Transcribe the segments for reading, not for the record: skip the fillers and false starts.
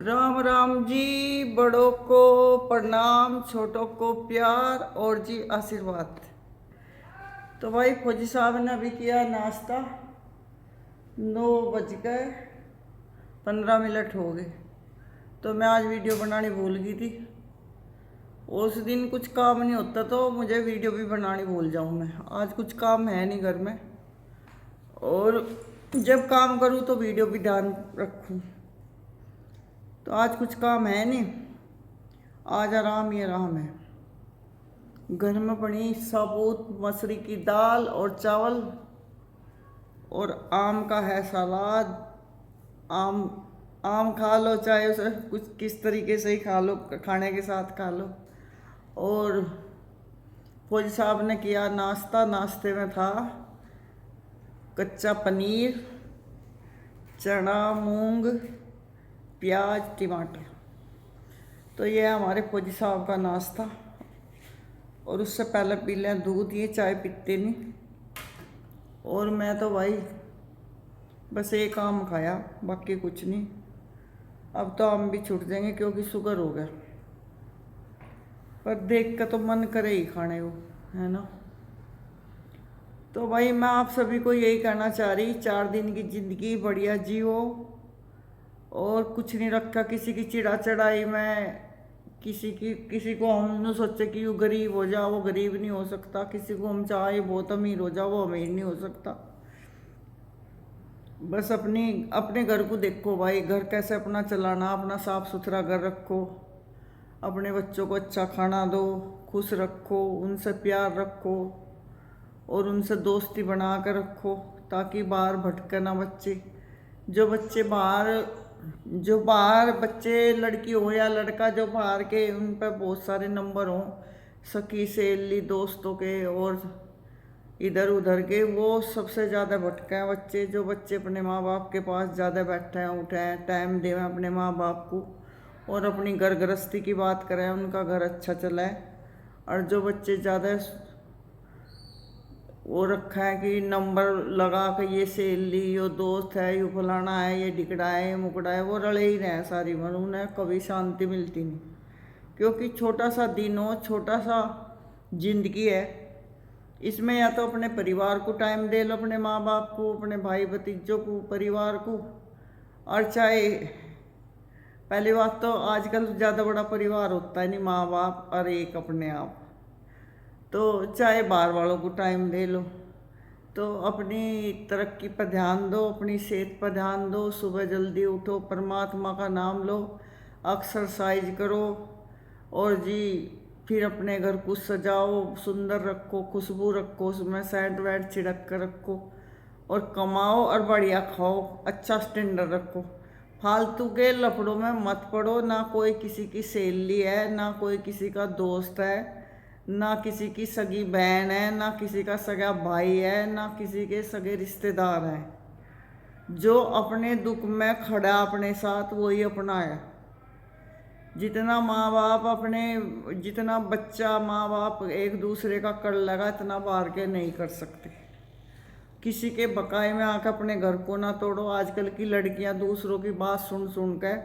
राम राम जी। बड़ों को प्रणाम, छोटों को प्यार और जी आशीर्वाद। तो भाई फौजी साहब ने अभी किया नाश्ता। 9 बज गए 15 मिनट हो गए। तो मैं आज वीडियो बनानी भूल गई थी। उस दिन कुछ काम नहीं होता तो मुझे वीडियो भी बनानी भूल जाऊँ मैं। आज कुछ काम है नहीं घर में, और जब काम करूँ तो वीडियो भी ध्यान रखूँ। तो आज कुछ काम है नहीं, आज आराम ही आराम है। घर में बनी साबुत मसूरी की दाल और चावल, और आम का है सलाद। आम आम खा लो, चाहे उसे कुछ किस तरीके से ही खा लो, खाने के साथ खा लो। और फौजी साहब ने किया नाश्ता। नाश्ते में था कच्चा पनीर, चना, मूंग, प्याज, टमाटर। तो ये है हमारे फौजी साहब का नाश्ता। और उससे पहले पी लें दूध, ये चाय पीते नहीं। और मैं तो भाई बस एक आम खाया, बाकी कुछ नहीं। अब तो आम भी छूट जाएंगे क्योंकि शुगर हो गया, पर देख कर तो मन करे ही खाने को, है ना। तो भाई मैं आप सभी को यही कहना चाह रही, 4 दिन की ज़िंदगी बढ़िया जियो। और कुछ नहीं रखा किसी की चिड़ा चढ़ाई में। किसी को हम न सोचे कि वो गरीब हो जा, वो गरीब नहीं हो सकता। किसी को हम चाहे बहुत अमीर हो जा, वो अमीर नहीं हो सकता। बस अपने घर को देखो भाई, घर कैसे अपना चलाना, अपना साफ सुथरा घर रखो, अपने बच्चों को अच्छा खाना दो, खुश रखो, उनसे प्यार रखो, और उनसे दोस्ती बना कर रखो, ताकि बाहर भटके ना बच्चे। जो बच्चे बाहर जो बाहर बच्चे, लड़की हो या लड़का, जो बाहर के, उन पर बहुत सारे नंबर हों, सखी सहेली दोस्तों के और इधर उधर के, वो सबसे ज़्यादा भटके हैं बच्चे। जो बच्चे अपने माँ बाप के पास ज़्यादा बैठे हैं, उठे हैं, टाइम दें अपने माँ बाप को, और अपनी घर गृहस्थी की बात करें, उनका घर अच्छा चला है। और जो बच्चे ज़्यादा वो रखा है कि नंबर लगा के, ये सहेली, ये दोस्त है, ये फलाना है, ये ढिकड़ा है, ये मुकड़ा है, वो रले ही रहे सारी उम्र। उन्हें कभी शांति मिलती नहीं, क्योंकि छोटा सा दिन हो, छोटा सा जिंदगी है। इसमें या तो अपने परिवार को टाइम दे लो, अपने माँ बाप को, अपने भाई भतीजों को, परिवार को। और चाहे पहली बात तो आजकल ज़्यादा बड़ा परिवार होता है नहीं, माँ बाप और एक अपने आप। तो चाहे बाहर वालों को टाइम दे लो। तो अपनी तरक्की पर ध्यान दो, अपनी सेहत पर ध्यान दो, सुबह जल्दी उठो, परमात्मा का नाम लो, एक्सरसाइज करो, और जी फिर अपने घर को सजाओ, सुंदर रखो, खुशबू रखो, उसमें सेंट वेंट छिड़क कर रखो, और कमाओ और बढ़िया खाओ, अच्छा स्टैंडर्ड रखो। फालतू के लफड़ों में मत पड़ो। ना कोई किसी की सहेली है, ना कोई किसी का दोस्त है, ना किसी की सगी बहन है, ना किसी का सगा भाई है, ना किसी के सगे रिश्तेदार हैं। जो अपने दुख में खड़ा अपने साथ, वही अपना है। जितना बच्चा माँ बाप एक दूसरे का कर लगा, इतना बाहर के नहीं कर सकते। किसी के बकाए में आकर अपने घर को ना तोड़ो। आजकल की लड़कियां दूसरों की बात सुन सुन कर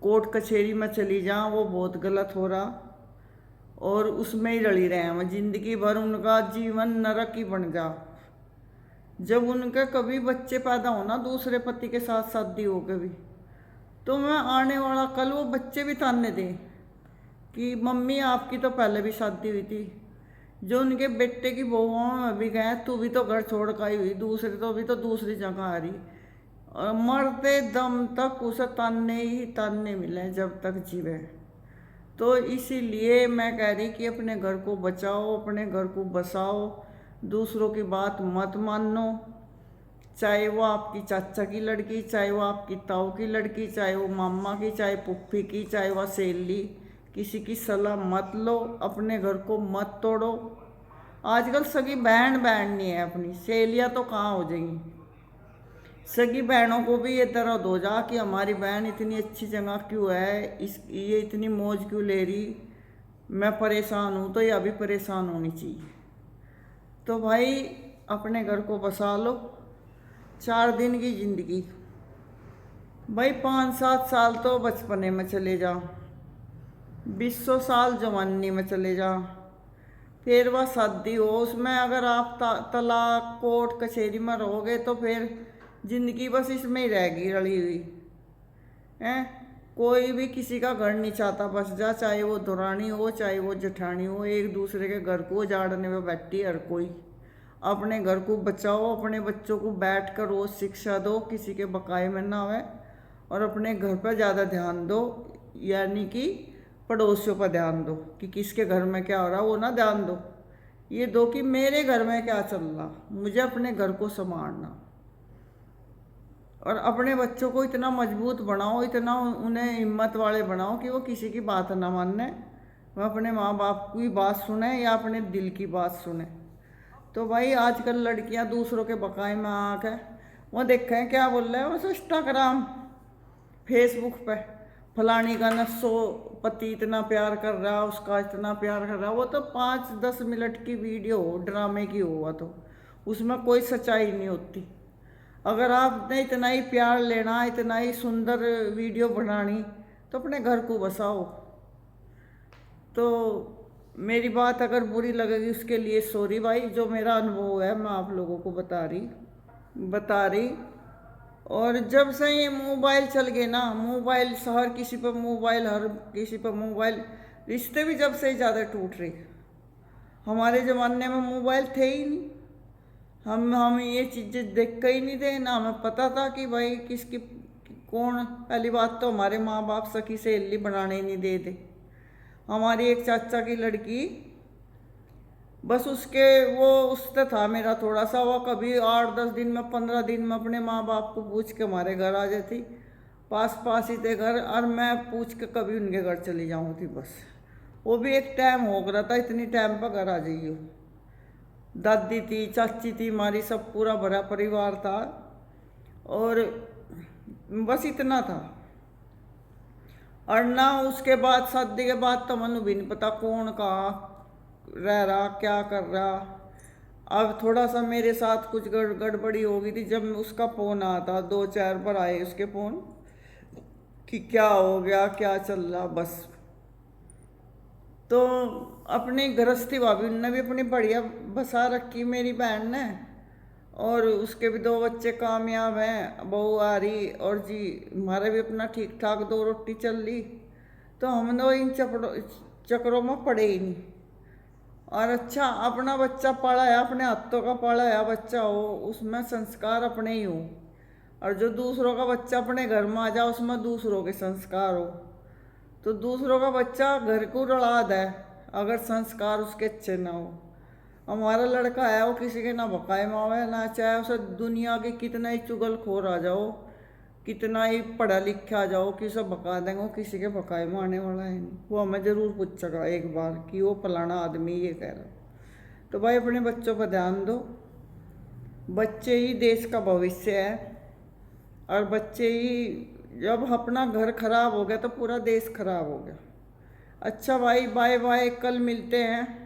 कोर्ट कचहरी में चली जाएं, वो बहुत गलत हो रहा। और उसमें ही रली रहे हैं, जिंदगी भर उनका जीवन नरक ही बन जा। जब उनके कभी बच्चे पैदा होना दूसरे पति के साथ शादी हो के भी, तो मैं आने वाला कल वो बच्चे भी ताने दें कि मम्मी आपकी तो पहले भी शादी हुई थी। जो उनके बेटे की बहुओं में भी गए, तू भी तो घर छोड़ कर आई हुई, दूसरे तो भी तो दूसरी जगह आ रही। और मरते दम तक उसे ताने ही ताने मिले जब तक जीवे। तो इसीलिए मैं कह रही कि अपने घर को बचाओ, अपने घर को बसाओ, दूसरों की बात मत मानो। चाहे वो आपकी चाचा की लड़की, चाहे वो आपकी ताऊ की लड़की, चाहे वो मामा की, चाहे पुप्पी की, चाहे वह सहेली, किसी की सलाह मत लो, अपने घर को मत तोड़ो। आजकल सगी बहन बहन नहीं है, अपनी सहेलियाँ तो कहाँ हो जाएंगी। सगी बहनों को भी ये दर्द हो जा कि हमारी बहन इतनी अच्छी जगह क्यों है, ये इतनी मौज क्यों ले रही, मैं परेशान हूँ, तो यह भी परेशान होनी चाहिए। तो भाई अपने घर को बसा लो। 4 दिन की जिंदगी, भाई 5-7 साल तो बचपने में चले जा, 20 साल जवानी में चले जा, फिर वह शादी हो, उसमें अगर आप तलाक कोर्ट कचहरी में रहोगे तो फिर जिंदगी बस इसमें ही रहेगी रली हुई हैं। कोई भी किसी का घर नहीं चाहता बस जा, चाहे वो दुरानी हो चाहे वो जेठानी हो, एक दूसरे के घर को उजाड़ने में बैठी हर कोई। अपने घर को बचाओ, अपने बच्चों को बैठ कर रोज शिक्षा दो, किसी के बकाए में ना आवे, और अपने घर पर ज़्यादा ध्यान दो, यानी कि पड़ोसियों पर ध्यान दो कि किसके घर में क्या हो रहा वो ना ध्यान दो, ये दो कि मेरे घर में क्या चल रहा, मुझे अपने घर को संभालना। और अपने बच्चों को इतना मजबूत बनाओ, इतना उन्हें हिम्मत वाले बनाओ कि वो किसी की बात ना माने, वो अपने माँ बाप की बात सुने या अपने दिल की बात सुने। तो भाई आजकल लड़कियां दूसरों के बकाए में आके वो देखें क्या बोल रहे हैं, बस इंस्टाग्राम फेसबुक पे फलानी का न 100 पति इतना प्यार कर रहा, उसका इतना प्यार कर रहा, वो तो 5-10 मिनट की वीडियो हो, ड्रामे की हुआ, तो उसमें कोई सच्चाई नहीं होती। अगर आपने इतना ही प्यार लेना, इतना ही सुंदर वीडियो बनानी, तो अपने घर को बसाओ। तो मेरी बात अगर बुरी लगेगी उसके लिए सॉरी भाई, जो मेरा अनुभव है मैं आप लोगों को बता रही। और जब से ये मोबाइल चल गए ना, मोबाइल हर किसी पर मोबाइल, हर किसी पर मोबाइल, रिश्ते भी जब से ज़्यादा टूट रहे। हमारे ज़माने में मोबाइल थे ही नहीं, हम ये चीज़ें देख कर ही नहीं थे ना, हमें पता था कि भाई किसकी कौन। पहली बात तो हमारे माँ बाप सखी सहेली बनाने ही नहीं देते। हमारी एक चाचा की लड़की, बस उसके वो उससे था मेरा थोड़ा सा, वो कभी 8-10 दिन में 15 दिन में अपने माँ बाप को पूछ के हमारे घर आ जाती, पास पास ही थे घर, और मैं पूछ के कभी उनके घर चली जाऊँ थी बस। वो भी एक टाइम हो गया था, इतनी टाइम पर घर आ जाइयो। दादी थी, चाची थी, हमारी सब पूरा भरा परिवार था, और बस इतना था। और ना उसके बाद शादी के बाद तो मनु भी नहीं पता कौन कहाँ रह रहा, क्या कर रहा। अब थोड़ा सा मेरे साथ कुछ गड़बड़ी हो गई थी, जब उसका फ़ोन आया था, 2-4 बार आए उसके फ़ोन कि क्या हो गया, क्या चल रहा बस। तो अपनी गृहस्थी भाभी ने भी अपनी बढ़िया बसा रखी मेरी बहन ने, और उसके भी 2 बच्चे कामयाब हैं, बहू आ रही, और जी हमारा भी अपना ठीक ठाक 2 रोटी चल रही। तो हम लोग इन चक्रों में पड़े ही नहीं। और अच्छा अपना बच्चा पाला है, अपने हाथों का पाला है बच्चा हो, उसमें संस्कार अपने ही हो। और जो दूसरों का बच्चा अपने घर में आ जाए उसमें दूसरों के संस्कार हो। तो दूसरों का बच्चा घर को रड़ा दे अगर संस्कार उसके अच्छे ना हो। हमारा लड़का है वो किसी के ना बकाए में आवे ना, चाहे उसे दुनिया के कितना ही चुगलखोर आ जाओ, कितना ही पढ़ा लिखा आ जाओ, कि सब बका देंगे, वो किसी के बकाए में आने वाला है नहीं। वो हमें ज़रूर पूछेगा एक बार कि वो फलाना आदमी ये कह रहा। तो भाई अपने बच्चों पर ध्यान दो, बच्चे ही देश का भविष्य है, और बच्चे ही, जब अपना घर खराब हो गया तो पूरा देश खराब हो गया। अच्छा भाई, बाय बाय, कल मिलते हैं।